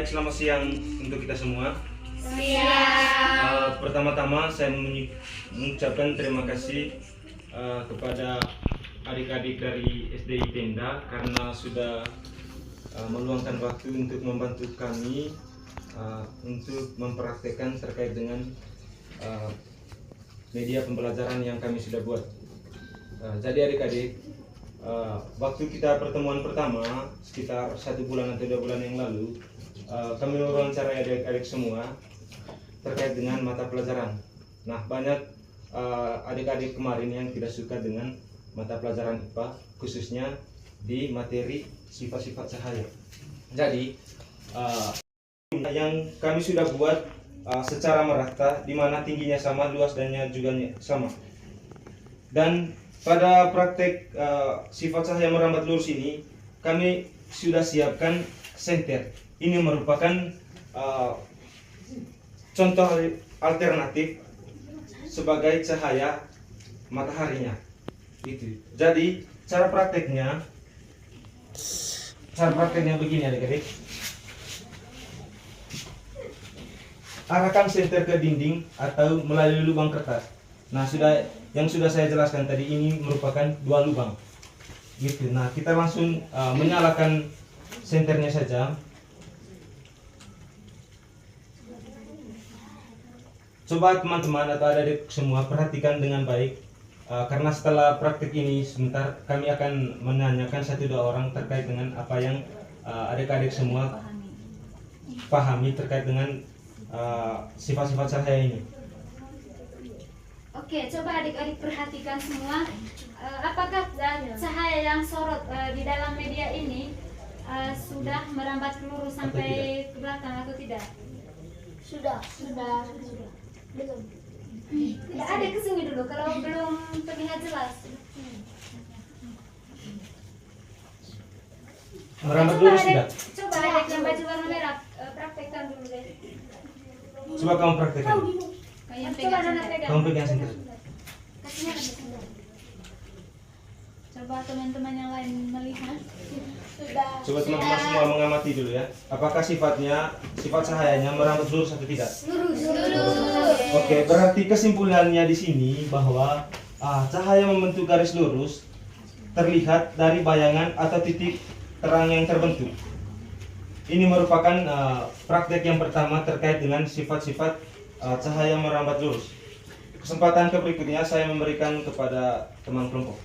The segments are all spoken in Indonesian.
Baik, selamat siang untuk kita semua. Siap. Pertama-tama saya mengucapkan terima kasih kepada adik-adik dari SDI Tenda karena sudah meluangkan waktu untuk membantu kami untuk mempraktekkan terkait dengan media pembelajaran yang kami sudah buat. Jadi adik-adik, waktu kita pertemuan pertama sekitar 1 bulan atau 2 bulan yang lalu, kami mewawancarai adik-adik semua terkait dengan mata pelajaran. Nah, banyak adik-adik kemarin yang tidak suka dengan mata pelajaran IPA, khususnya di materi sifat-sifat cahaya. Jadi yang kami sudah buat secara merata, di mana tingginya sama, luas dannya juga sama. Dan pada praktek sifat cahaya merambat lurus ini, kami sudah siapkan senter. Ini merupakan contoh alternatif sebagai cahaya mataharinya. Itu. Jadi cara prakteknya begini adik-adik. Arahkan senter ke dinding atau melalui lubang kertas. Nah, yang sudah saya jelaskan tadi, ini merupakan 2 lubang. Gitu. Nah, kita langsung menyalakan senternya saja. Coba teman-teman atau adik-adik semua perhatikan dengan baik, karena setelah praktik ini sebentar kami akan menanyakan 1-2 orang terkait dengan apa yang adik-adik semua pahami terkait dengan sifat-sifat cahaya ini. Oke, coba adik-adik perhatikan semua. Apakah cahaya yang sorot di dalam media ini sudah merambat lurus sampai ke belakang atau tidak? Sudah. Belum. Tidak, ada kesini dulu kalau belum terlihat jelas. Merambat lurus tidak? Coba adik yang baju warna merah praktekkan dulu deh. Coba kamu praktekkan. Coba Nona pegang. Kamu pegang senter. Kakinya ada sini. Coba teman-teman yang lain melihat. Sudah. Coba teman-teman semua mengamati dulu ya. Apakah sifat cahayanya merambat lurus atau tidak? Lurus. Oke, berarti kesimpulannya di sini bahwa cahaya membentuk garis lurus terlihat dari bayangan atau titik terang yang terbentuk. Ini merupakan praktek yang pertama terkait dengan sifat-sifat cahaya merambat lurus. Kesempatan berikutnya saya memberikan kepada teman kelompok.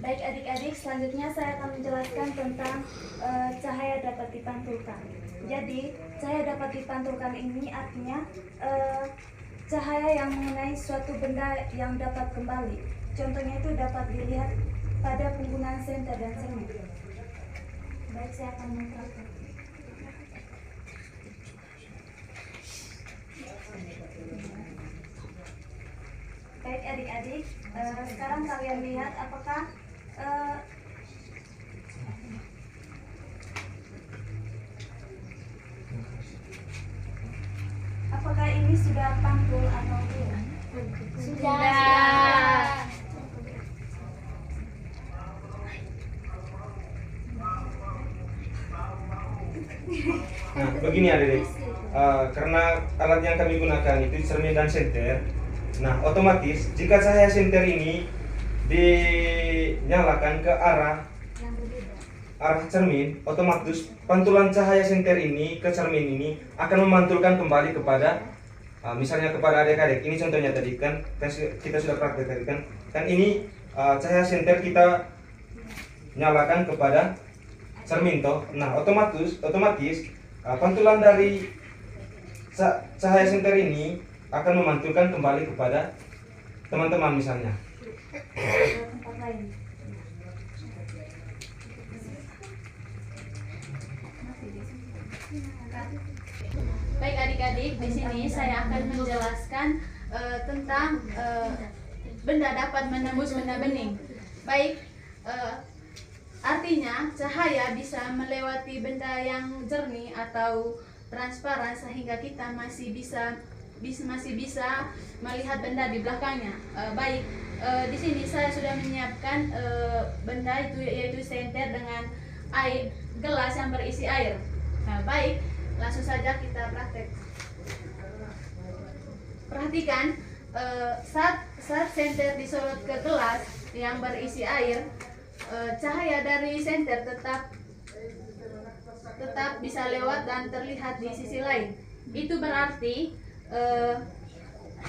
Baik adik-adik, selanjutnya saya akan menjelaskan tentang cahaya dapat dipantulkan. Jadi, cahaya dapat dipantulkan ini artinya cahaya yang mengenai suatu benda yang dapat kembali. Contohnya itu dapat dilihat pada penggunaan senter dan cermin. Baik, saya akan menerangkan. Baik adik-adik, sekarang kalian lihat apakah ini sudah pantul atau belum? Sudah. Nah, begini adik-adik, karena alat yang kami gunakan itu cermin dan senter. Nah, otomatis jika cahaya senter ini dinyalakan ke arah cermin, otomatis pantulan cahaya senter ini ke cermin ini akan memantulkan kembali kepada misalnya kepada adik-adik. Ini contohnya tadi kan kita sudah praktek tadi kan ini cahaya senter kita nyalakan kepada cermin toh. Nah, otomatis pantulan dari cahaya senter ini akan memantulkan kembali kepada teman-teman misalnya. tempat lain? Baik adik-adik, di sini saya akan menjelaskan tentang benda dapat menembus benda bening. Baik, artinya cahaya bisa melewati benda yang jernih atau transparan sehingga kita masih bisa melihat benda di belakangnya. Baik, di sini saya sudah menyiapkan benda itu yaitu senter dengan air gelas yang berisi air. Nah, baik, langsung saja kita praktek. Perhatikan saat senter disorot ke gelas yang berisi air, cahaya dari senter tetap bisa lewat dan terlihat di sisi lain. Itu berarti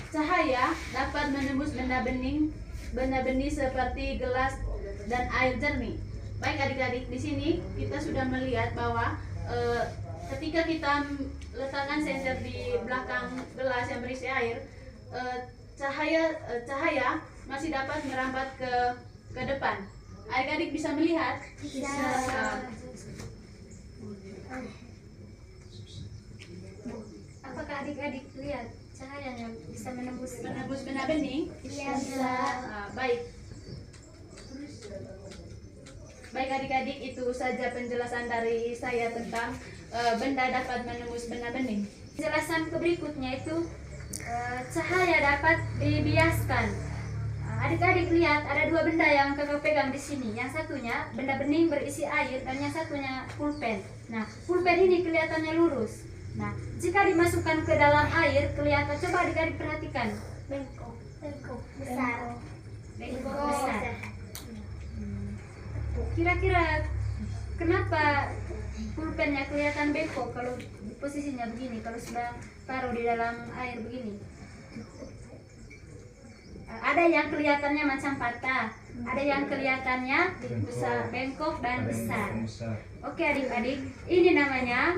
cahaya dapat menembus benda benih seperti gelas dan air jernih. Baik adik-adik, di sini kita sudah melihat bahwa ketika kita letakkan senter di belakang gelas yang berisi air, cahaya masih dapat merambat ke depan. Adik-adik bisa melihat? Bisa. Apakah adik-adik lihat cahayanya bisa menembus Benda bening? Bisa. Baik. Baik adik-adik, itu saja penjelasan dari saya tentang benda dapat menembus benda bening. Penjelasan berikutnya itu cahaya dapat dibiaskan. Adik-adik lihat ada dua benda yang kakak pegang di sini. Yang satunya benda bening berisi air dan yang satunya pulpen. Nah, pulpen ini kelihatannya lurus. Nah, jika dimasukkan ke dalam air kelihatan, coba adik-adik perhatikan. Bengkok besar. Bengkok besar. Kira-kira kenapa pulpennya kelihatan bengkok kalau posisinya begini, kalau sudah taruh di dalam air begini? Ada yang kelihatannya macam patah, ada yang kelihatannya besar, bengkok dan besar. Oke adik-adik, ini namanya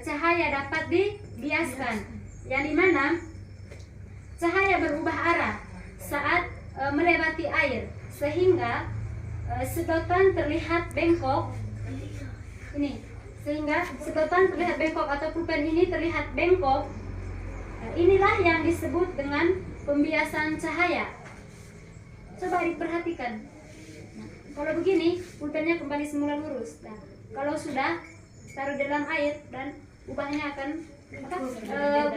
cahaya dapat dibiaskan, yang dimana cahaya berubah arah saat melewati air, sehingga sedotan terlihat bengkok. Ini, sehingga sedotan terlihat bengkok atau pulpen ini terlihat bengkok. Inilah yang disebut dengan pembiasan cahaya. Coba diperhatikan. Nah, kalau begini, pulpennya kembali semula lurus. Nah, kalau sudah taruh dalam air dan ubahnya akan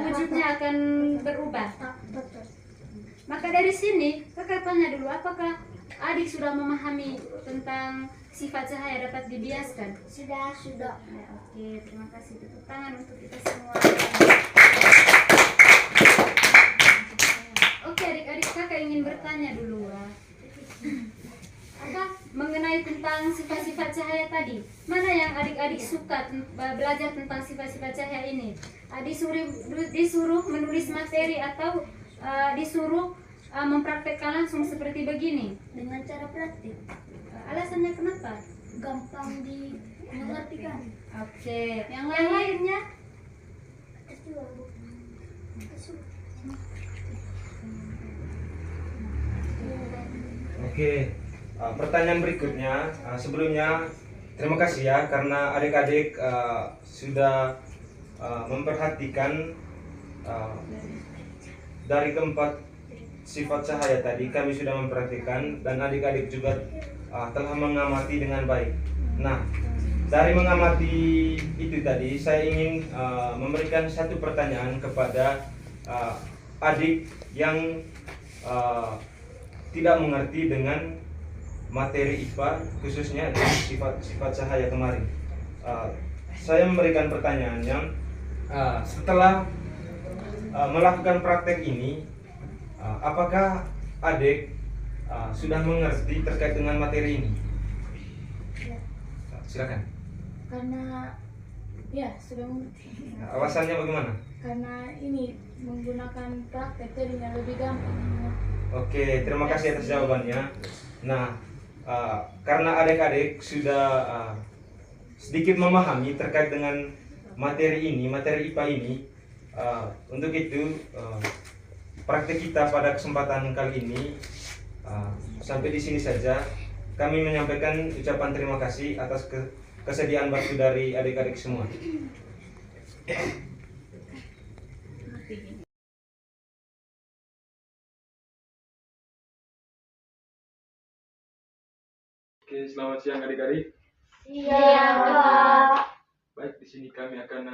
wujudnya akan berubah. Maka dari sini kakak tanya dulu, apakah adik sudah memahami tentang sifat cahaya dapat dibiaskan? Sudah. Nah, oke, terima kasih. Tepuk tangan untuk kita semua. Oke adik-adik, kakak ingin bertanya dulu. Mengenai tentang sifat-sifat cahaya tadi, mana yang adik-adik suka belajar tentang sifat-sifat cahaya ini? Disuruh menulis materi atau disuruh mempraktekkan langsung seperti begini? Dengan cara praktik, Alasannya kenapa? gampang dimengertikan. Oke, yang lainnya? Oke, pertanyaan berikutnya. Sebelumnya terima kasih ya karena adik-adik sudah memperhatikan dari keempat sifat cahaya tadi. Kami sudah memperhatikan dan adik-adik juga telah mengamati dengan baik. Nah, dari mengamati itu tadi, saya ingin memberikan satu pertanyaan kepada adik yang tidak mengerti dengan materi IPA, khususnya dengan sifat cahaya kemarin. Saya memberikan pertanyaan yang setelah melakukan praktek ini, apakah adik sudah mengerti terkait dengan materi ini? Silakan. Karena sudah mengerti. Alasannya bagaimana? Karena ini menggunakan praktek jadinya lebih gampang. Oke, terima kasih atas jawabannya. Nah, karena adik-adik sudah sedikit memahami terkait dengan materi IPA ini, untuk itu praktek kita pada kesempatan kali ini sampai di sini saja. Kami menyampaikan ucapan terima kasih atas kesediaan waktu dari adik-adik semua. Oke, selamat siang adik-adik. Iya, Pak. Baik, di sini kami akan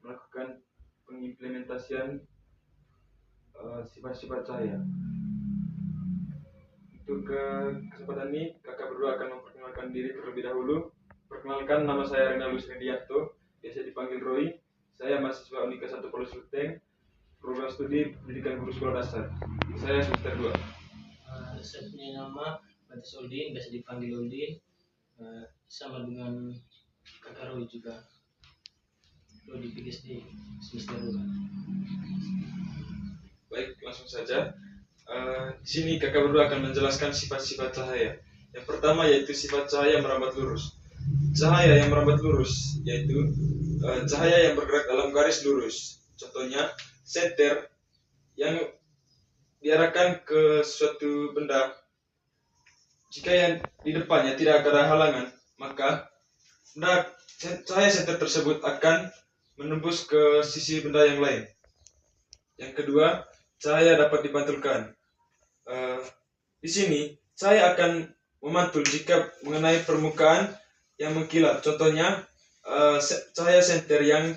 melakukan pengimplementasian sifat-sifat cahaya. Untuk kesempatan ini, kakak berdua akan memperkenalkan diri terlebih dahulu. Perkenalkan, nama saya Renalus Rendianto, biasa dipanggil Roy. Saya mahasiswa Unika 1 Polres Luteng, program studi pendidikan guru sekolah dasar. Saya semester 2. Saya punya nama Batis Uldin, biasa dipanggil Uldin. Sama dengan kakak Roy juga. Roy di PGSD semester 2. Baik, langsung saja. Di sini kakak berdua akan menjelaskan sifat-sifat cahaya. Yang pertama yaitu sifat cahaya merambat lurus. Cahaya yang merambat lurus yaitu cahaya yang bergerak dalam garis lurus. Contohnya senter yang diarahkan ke suatu benda. Jika yang di depannya tidak ada halangan, maka cahaya senter tersebut akan menembus ke sisi benda yang lain. Yang kedua, cahaya dapat dipantulkan. Di sini cahaya akan memantul jika mengenai permukaan yang mengkilap. Contohnya cahaya senter yang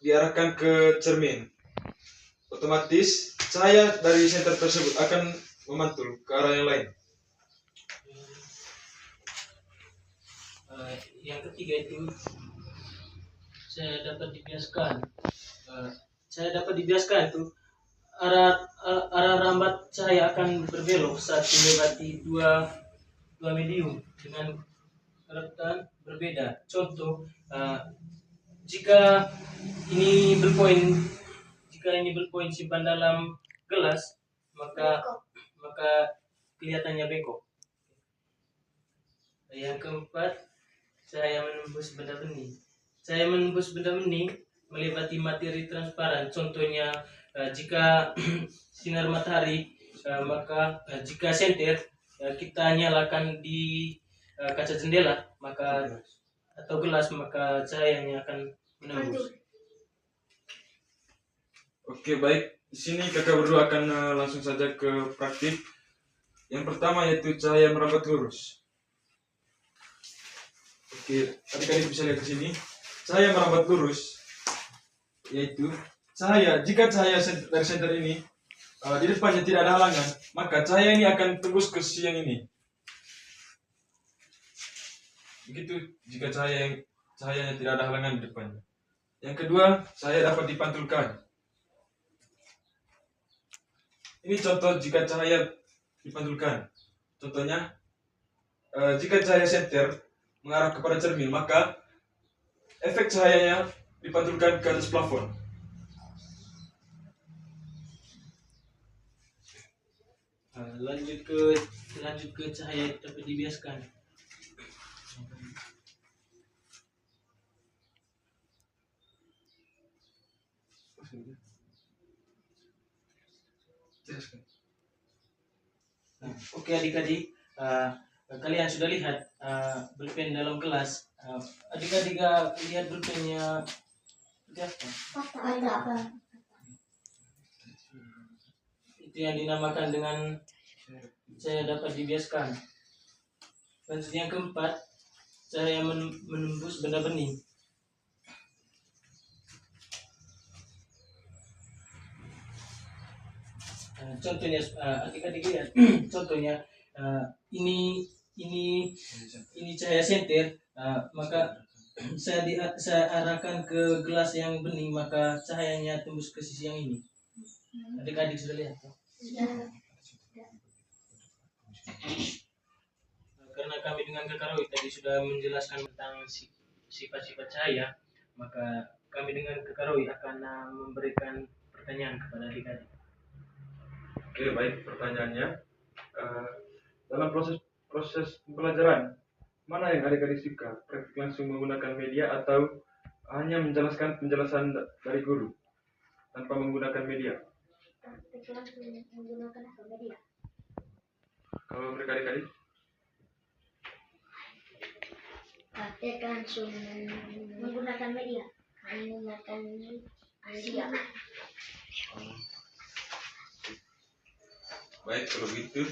diarahkan ke cermin. Otomatis cahaya dari senter tersebut akan memantul ke arah yang lain. Yang ketiga itu saya dapat dibiaskan itu arah rambat cahaya akan berbelok saat melewati dua medium dengan urutan berbeda. Contoh, jika ini ballpoint simpan dalam gelas, maka kelihatannya bengkok. Yang keempat, cahaya menembus benda bening. Cahaya menembus benda bening melewati materi transparan. Contohnya, jika sinar matahari, maka jika senter kita nyalakan di kaca jendela, atau gelas, maka cahayanya akan menembus. Oke, baik. Di sini kakak berdua akan langsung saja ke praktik. Yang pertama yaitu cahaya merambat lurus. Oke, adik-adik bisa lihat di sini. Cahaya merambat lurus yaitu jika cahaya dari senter ini di depannya tidak ada halangan, maka cahaya ini akan tembus ke sisi yang ini. Begitu jika cahayanya tidak ada halangan di depannya. Yang kedua, cahaya dapat dipantulkan. Ini contoh jika cahaya dipantulkan. Contohnya, jika cahaya senter mengarah kepada cermin, maka efek cahayanya dipantulkan ke atas plafon. Lanjut ke cahaya dapat dibiaskan. Oke adik-adik, kalian sudah lihat pulpen dalam kelas. Adik-adik lihat pulpennya seperti apa? Itu yang dinamakan dengan cahaya dapat dibiaskan. Lanjut yang keempat, cahaya menembus benda bening. Contohnya adik-adik lihat. Contohnya ini cahaya senter, maka saya arahkan ke gelas yang bening, maka cahayanya tembus ke sisi yang ini. Adik-adik sudah lihat? Karena kami dengan Kakak Roy tadi sudah menjelaskan tentang sifat-sifat cahaya, maka kami dengan Kakak Roy akan memberikan pertanyaan kepada adik-adik. Oke, baik, pertanyaannya. Dalam proses pembelajaran, mana yang adik-adik suka? Praktik langsung menggunakan media atau hanya menjelaskan penjelasan dari guru tanpa menggunakan media? Praktik langsung menggunakan media. Kalau mereka adik-adik? Praktik langsung menggunakan media. Menggunakan media. Baik, kalau begitu,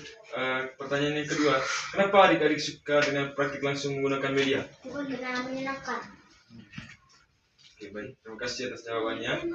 pertanyaan yang kedua, kenapa adik-adik suka dengan praktik langsung menggunakan media? Itu karena menyenangkan. Oke, baik, terima kasih atas jawabannya.